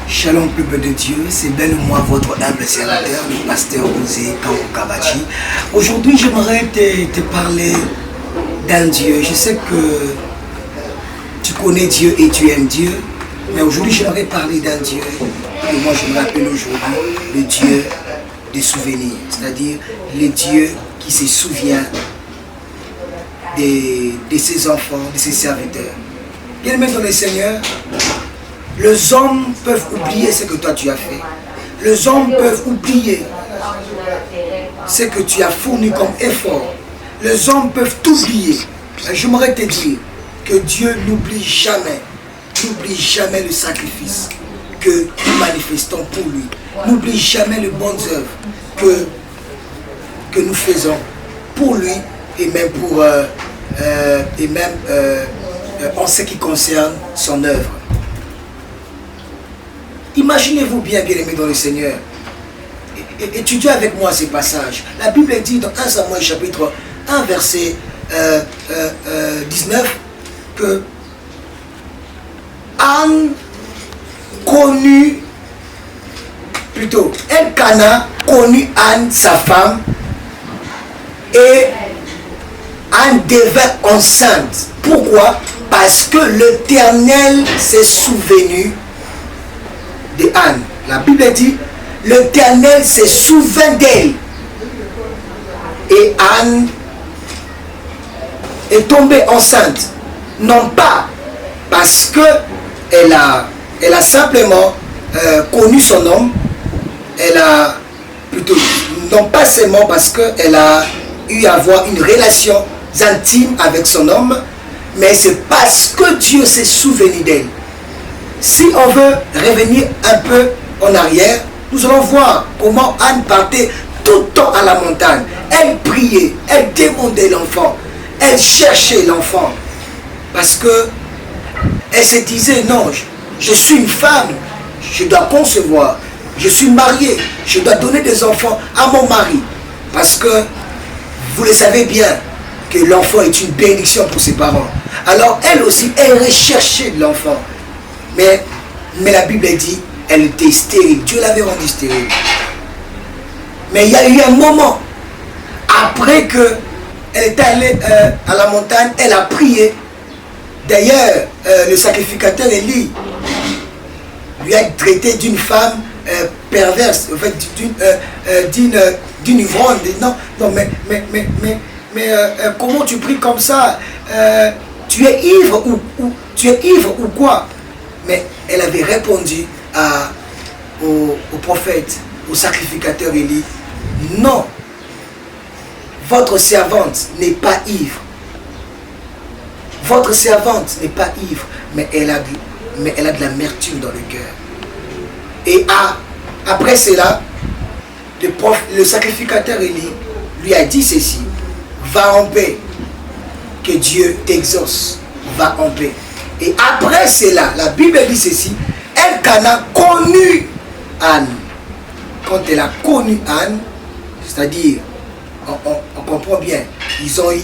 Shalom peuple de Dieu, c'est bien moi votre humble serviteur, le pasteur Osé Kankokabachi. Aujourd'hui j'aimerais te parler d'un Dieu. Je sais que tu connais Dieu et tu aimes Dieu, mais aujourd'hui j'aimerais parler d'un Dieu que moi je me rappelle aujourd'hui, le Dieu des souvenirs, c'est-à-dire le Dieu qui se souvient de ses enfants, de ses serviteurs. Bien-aimés dans le Seigneur, les hommes peuvent oublier ce que toi tu as fait. Les hommes peuvent oublier ce que tu as fourni comme effort. Les hommes peuvent t'oublier. J'aimerais te dire que Dieu n'oublie jamais le sacrifice que nous manifestons pour lui. N'oublie jamais les bonnes œuvres que nous faisons pour lui et même pour en ce qui concerne son œuvre. Imaginez-vous bien aimés dans le Seigneur, étudiez avec moi ces passages. La Bible dit dans 1 Samuel chapitre 1 verset 19 que Anne connut, plutôt Elkana connut Anne sa femme et Anne devint enceinte. Pourquoi? Parce que l'Éternel s'est souvenu de Anne. La Bible dit, l'Éternel s'est souvenu d'elle. Et Anne est tombée enceinte. Non pas parce que elle a simplement connu son homme. Elle a plutôt, non pas seulement parce qu'elle a eu à avoir une relation intime avec son homme, mais c'est parce que Dieu s'est souvenu d'elle. Si on veut revenir un peu en arrière, nous allons voir comment Anne partait tout le temps à la montagne. Elle priait, elle demandait l'enfant, elle cherchait l'enfant. Parce que elle se disait, non, je suis une femme, je dois concevoir, je suis mariée, je dois donner des enfants à mon mari. Parce que vous le savez bien, que l'enfant est une bénédiction pour ses parents. Alors elle aussi, elle recherchait de l'enfant. Mais la Bible dit, elle était stérile. Dieu l'avait rendue stérile. Mais il y a eu un moment, après qu'elle était allée à la montagne, elle a prié. D'ailleurs, le sacrificateur Élie lui a traité d'une femme perverse, en fait, d'une ivrogne. Non, mais comment tu pries comme ça? Tu es ivre ou quoi? Mais elle avait répondu au prophète, au sacrificateur Élie, non, votre servante n'est pas ivre. Votre servante n'est pas ivre, mais elle a de l'amertume dans le cœur. Et après cela, le sacrificateur Élie lui a dit ceci, va en paix, que Dieu t'exauce, va en paix. Et après cela, la Bible dit ceci, Elkana connut Anne. Quand elle a connu Anne, c'est-à-dire, on comprend bien, ils ont eu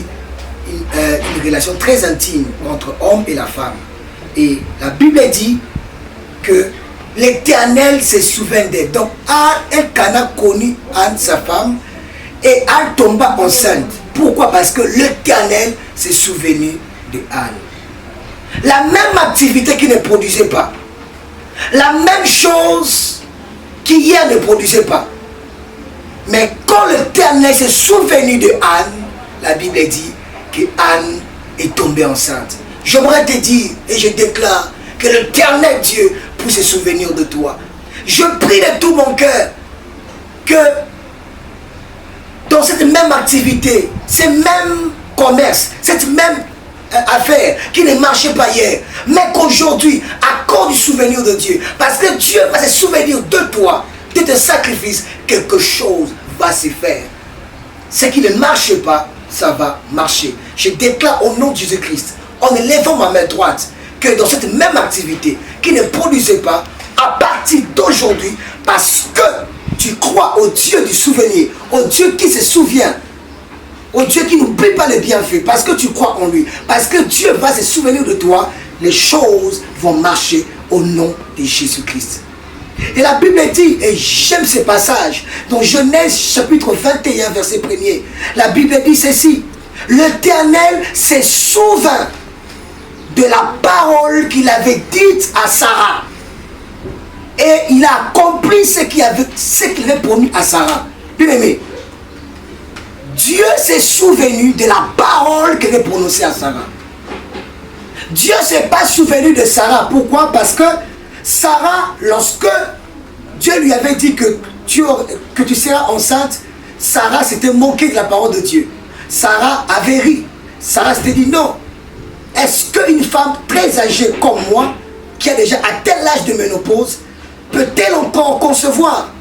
une relation très intime entre l'homme et la femme. Et la Bible dit que l'Éternel se souvient d'elle. Donc, Elkana connut Anne, sa femme, et Anne tomba enceinte. Pourquoi? Parce que l'Éternel s'est souvenu de Anne. La même activité qui ne produisait pas. La même chose qui hier ne produisait pas. Mais quand l'Éternel s'est souvenu de Anne, la Bible dit que Anne est tombée enceinte. J'aimerais te dire et je déclare que l'Éternel Dieu puisse se souvenir de toi. Je prie de tout mon cœur que dans cette même activité, ce même commerce, cette même affaire qui ne marchait pas hier, mais qu'aujourd'hui, à cause du souvenir de Dieu, parce que Dieu va se souvenir de toi, de tes sacrifices, quelque chose va se faire. Ce qui ne marche pas, ça va marcher. Je déclare au nom de Jésus-Christ, en élevant ma main droite, que dans cette même activité qui ne produisait pas, à partir d'aujourd'hui, parce que tu crois au Dieu du souvenir, au Dieu qui se souvient, au Dieu qui n'oublie pas les bienfaits, parce que tu crois en lui, parce que Dieu va se souvenir de toi, les choses vont marcher au nom de Jésus-Christ. Et la Bible dit, et j'aime ce passage, dans Genèse chapitre 21, verset 1er, la Bible dit ceci, l'Éternel s'est souvint de la parole qu'il avait dite à Sarah. Et il a accompli ce qu'il avait promis à Sarah. Bien aimé, Dieu s'est souvenu de la parole qu'il avait prononcée à Sarah. Dieu ne s'est pas souvenu de Sarah. Pourquoi? Parce que Sarah, lorsque Dieu lui avait dit que tu seras enceinte, Sarah s'était moquée de la parole de Dieu. Sarah avait ri. Sarah s'était dit non. Est-ce qu'une femme très âgée comme moi, qui a déjà atteint l'âge de ménopause, peut-elle encore concevoir?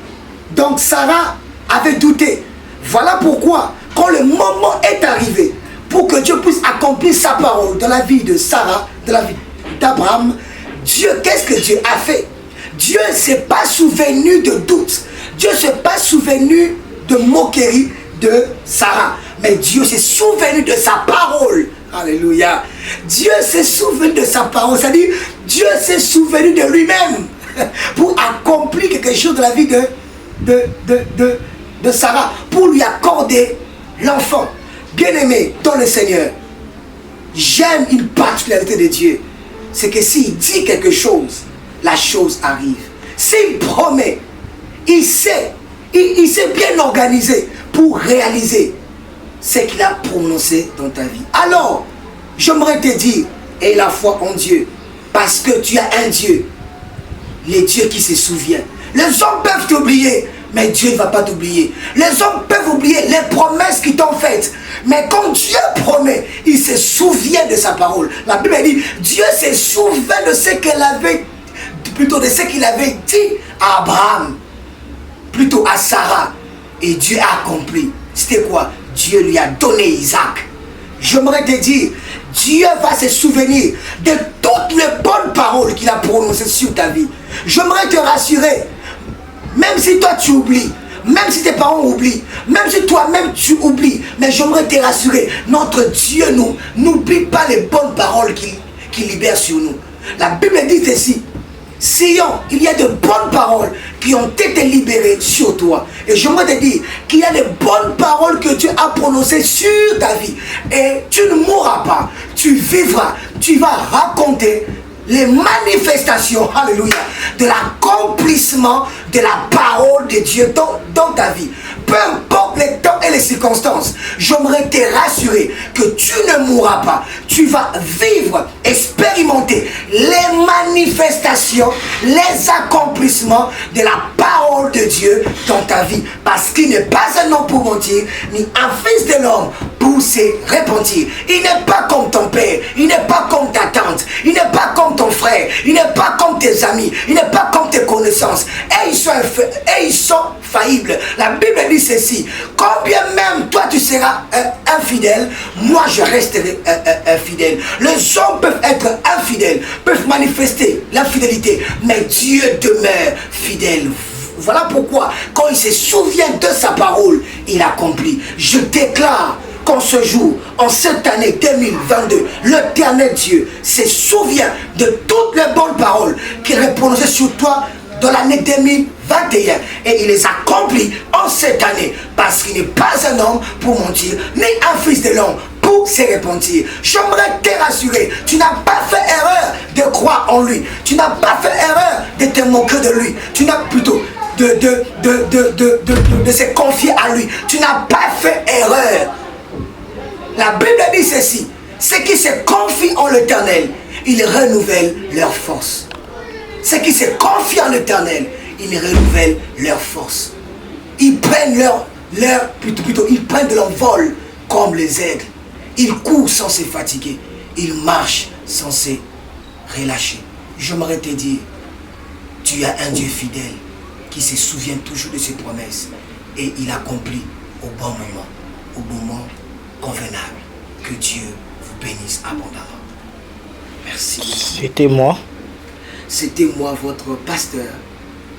Donc Sarah avait douté. Voilà pourquoi, quand le moment est arrivé, pour que Dieu puisse accomplir sa parole dans la vie de Sarah, dans la vie d'Abraham, Dieu, qu'est-ce que Dieu a fait? Dieu ne s'est pas souvenu de doute. Dieu ne s'est pas souvenu de moquerie de Sarah. Mais Dieu s'est souvenu de sa parole. Alléluia. Dieu s'est souvenu de sa parole. C'est-à-dire, Dieu s'est souvenu de lui-même pour accomplir quelque chose dans la vie de Sarah, pour lui accorder l'enfant. Bien-aimé dans le Seigneur, j'aime une particularité de Dieu. C'est que s'il dit quelque chose, la chose arrive. S'il promet, il s'est bien organisé pour réaliser ce qu'il a prononcé dans ta vie. Alors, j'aimerais te dire, aie la foi en Dieu, parce que tu as un Dieu, les dieux qui se souviennent. Les hommes peuvent t'oublier, mais Dieu ne va pas t'oublier. Les hommes peuvent oublier les promesses qu'ils t'ont faites, mais quand Dieu promet, il se souvient de sa parole. La Bible dit, Dieu se souvient de ce qu'il avait, plutôt de ce qu'il avait dit à Abraham, plutôt à Sarah, et Dieu a accompli. C'était quoi? Dieu lui a donné Isaac. J'aimerais te dire, Dieu va se souvenir de toutes les bonnes paroles qu'il a prononcées sur ta vie. J'aimerais te rassurer, même si toi tu oublies, même si tes parents oublient, même si toi-même tu oublies, mais j'aimerais te rassurer, notre Dieu n'oublie pas les bonnes paroles qu'il libère sur nous. La Bible dit ceci, Sion, il y a de bonnes paroles qui ont été libérées sur toi. Et j'aimerais te dire qu'il y a de bonnes paroles que Dieu a prononcées sur ta vie. Et tu ne mourras pas, tu vivras, tu vas raconter les manifestations, alléluia, de l'accomplissement de la parole de Dieu dans ta vie. Peu importe les temps et les circonstances, j'aimerais te rassurer que tu ne mourras pas. Tu vas vivre, expérimenter les manifestations, les accomplissements de la parole de Dieu dans ta vie. Parce qu'il n'est pas un homme pour mentir, ni un fils de l'homme pour se repentir. Il n'est pas comme ton père, il n'est pas comme ta tante, il n'est pas comme ton frère, il n'est pas comme tes amis, il n'est pas comme tes connaissances. Et ils sont faillibles. La Bible dit ceci, combien même toi tu seras infidèle, moi je resterai infidèle. Les hommes peuvent être infidèles, peuvent manifester l'infidélité, mais Dieu demeure fidèle. Voilà pourquoi quand il se souvient de sa parole, il accomplit. Je déclare qu'en ce jour, en cette année 2022, l'Éternel Dieu se souvient de toutes les bonnes paroles qu'il a prononcées sur toi dans l'année 2021, et il les accomplit en cette année, parce qu'il n'est pas un homme pour mentir, ni un fils de l'homme pour se repentir. J'aimerais te rassurer, tu n'as pas fait erreur de croire en lui, tu n'as pas fait erreur de te moquer de lui, tu n'as plutôt de se confier à lui, tu n'as pas fait erreur. La Bible dit ceci, ceux qui se confient en l'Éternel, ils renouvellent leur force. Ceux qui se confient en l'Éternel, ils renouvellent leur force. Ils prennent ils prennent de l'envol comme les aigles. Ils courent sans se fatiguer. Ils marchent sans se relâcher. J'aimerais te dire, tu as un Dieu fidèle qui se souvient toujours de ses promesses, et il accomplit au bon moment convenable. Que Dieu vous bénisse abondamment. Merci. C'était moi, votre pasteur,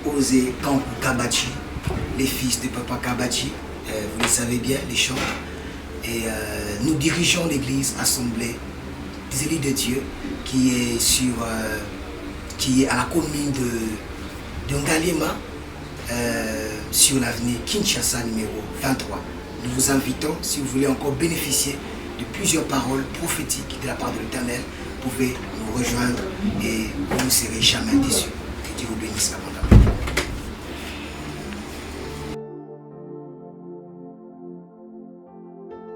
Osé Kampou Kabachi, les fils de Papa Kabachi. Vous le savez bien, les chants. Et nous dirigeons l'église Assemblée des élus de Dieu qui est à la commune de Dongalema, sur l'avenue Kinshasa numéro 23. Nous vous invitons, si vous voulez encore bénéficier de plusieurs paroles prophétiques de la part de l'Éternel, vous pouvez nous rejoindre et vous ne serez jamais déçus. Que Dieu vous bénisse.